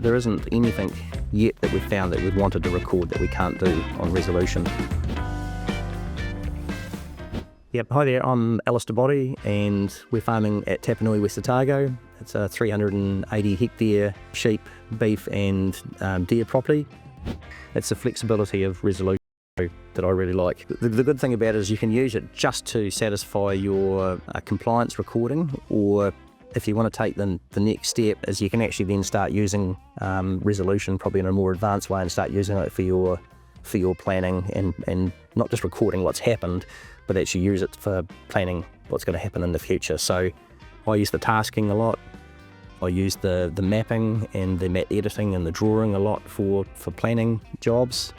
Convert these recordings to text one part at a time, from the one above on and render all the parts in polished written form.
There isn't anything yet that we've found that we've wanted to record that we can't do on resolution. Yep, hi there, I'm Allister Body and we're farming at Testimonial, West Otago. It's a 380 hectare sheep, beef and deer property. It's the flexibility of resolution that I really like. The good thing about it is you can use it just to satisfy your compliance recording, or if you want to take the next step is you can actually then start using resolution probably in a more advanced way and start using it for your planning and not just recording what's happened, but actually use it for planning what's going to happen in the future. So I use the tasking a lot. I use the mapping and the map editing and the drawing a lot for planning jobs.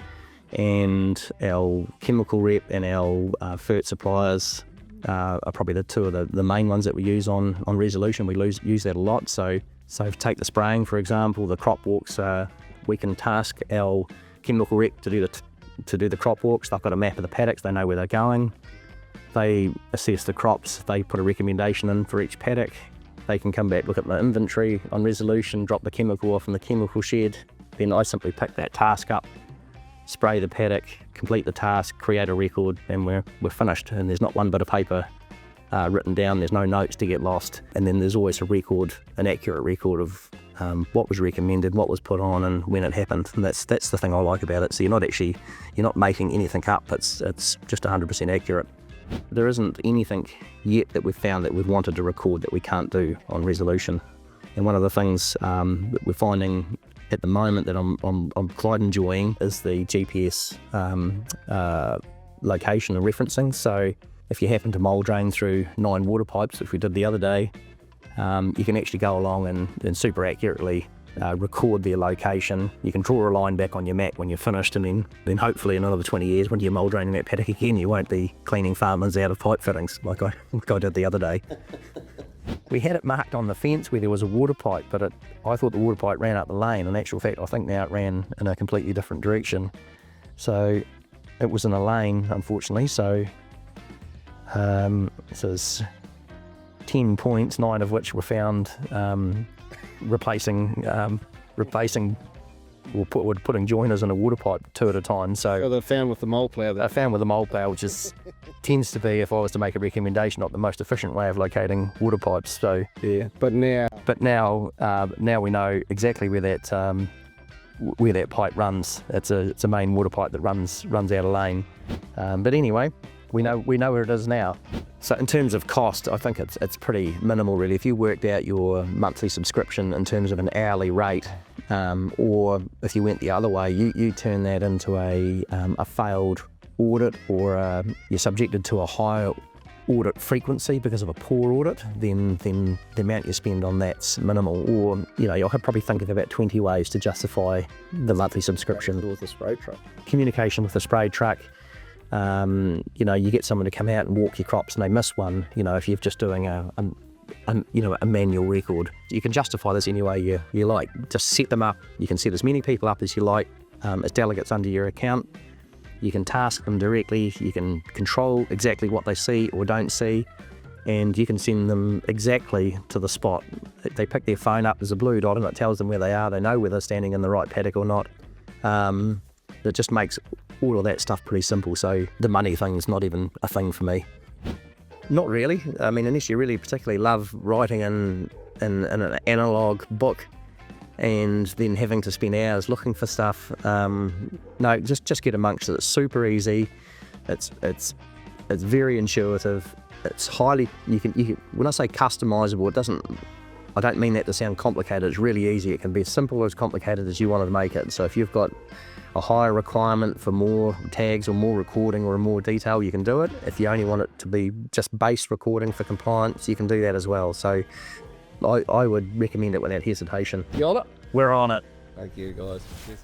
And our chemical rep and our fert suppliers are probably the two of the main ones that we use on resolution. We use that a lot. So take the spraying, for example, the crop walks. We can task our chemical rep to do the crop walks. They've got a map of the paddocks. They know where they're going. They assess the crops. They put a recommendation in for each paddock. They can come back, look at my inventory on resolution, drop the chemical off in the chemical shed. Then I simply pick that task up, spray the paddock, complete the task, create a record, and we're finished. And there's not one bit of paper written down, there's no notes to get lost. And then there's always a record, an accurate record of what was recommended, what was put on, and when it happened. And that's the thing I like about it. So you're not making anything up, it's just 100% accurate. There isn't anything yet that we've found that we've wanted to record that we can't do on resolution. And one of the things that we're finding at the moment that I'm quite enjoying is the GPS location and referencing. So if you happen to mole drain through 9 water pipes, which we did the other day, you can actually go along and super accurately record their location. You can draw a line back on your map when you're finished, and then hopefully in another 20 years when you're mole draining that paddock again, you won't be cleaning farmers out of pipe fittings like I did the other day. We had it marked on the fence where there was a water pipe, but I thought the water pipe ran up the lane. In actual fact, I think now it ran in a completely different direction. So it was in a lane, unfortunately. So this is 10 points, 9 of which were found replacing or putting joiners in a water pipe 2 at a time. So they're found with the mole plough. They're found with the mole plough, which tends to be, if I was to make a recommendation, not the most efficient way of locating water pipes. So yeah, but now we know exactly where that pipe runs. It's a main water pipe that runs out of lane. But anyway, we know where it is now. So in terms of cost, I think it's pretty minimal really. If you worked out your monthly subscription in terms of an hourly rate, or if you went the other way, you turn that into a failed audit, or you're subjected to a higher audit frequency because of a poor audit, then the amount you spend on that's minimal. Or you'll probably think of about 20 ways to justify the monthly subscription. With the spray truck. Communication with the spray truck. You get someone to come out and walk your crops and they miss one. If you're just doing a manual record, you can justify this any way you like. Just set them up. You can set as many people up as you like as delegates under your account. You can task them directly. You can control exactly what they see or don't see, and you can send them exactly to the spot. They pick their phone up, there's a blue dot and it tells them where they are. They know whether they're standing in the right paddock or not. It just makes all of that stuff pretty simple. So the money thing is not even a thing for me. Not really. I mean, unless you really particularly love writing in an analogue book and then having to spend hours looking for stuff. No, just get amongst it. It's super easy. It's very intuitive. It's highly, you can when I say customizable, I don't mean that to sound complicated. It's really easy. It can be as simple or as complicated as you want to make it. So if you've got a higher requirement for more tags or more recording or more detail, you can do it. If you only want it to be just base recording for compliance, you can do that as well. So I would recommend it without hesitation. You on it? We're on it. Thank you, guys. Cheers.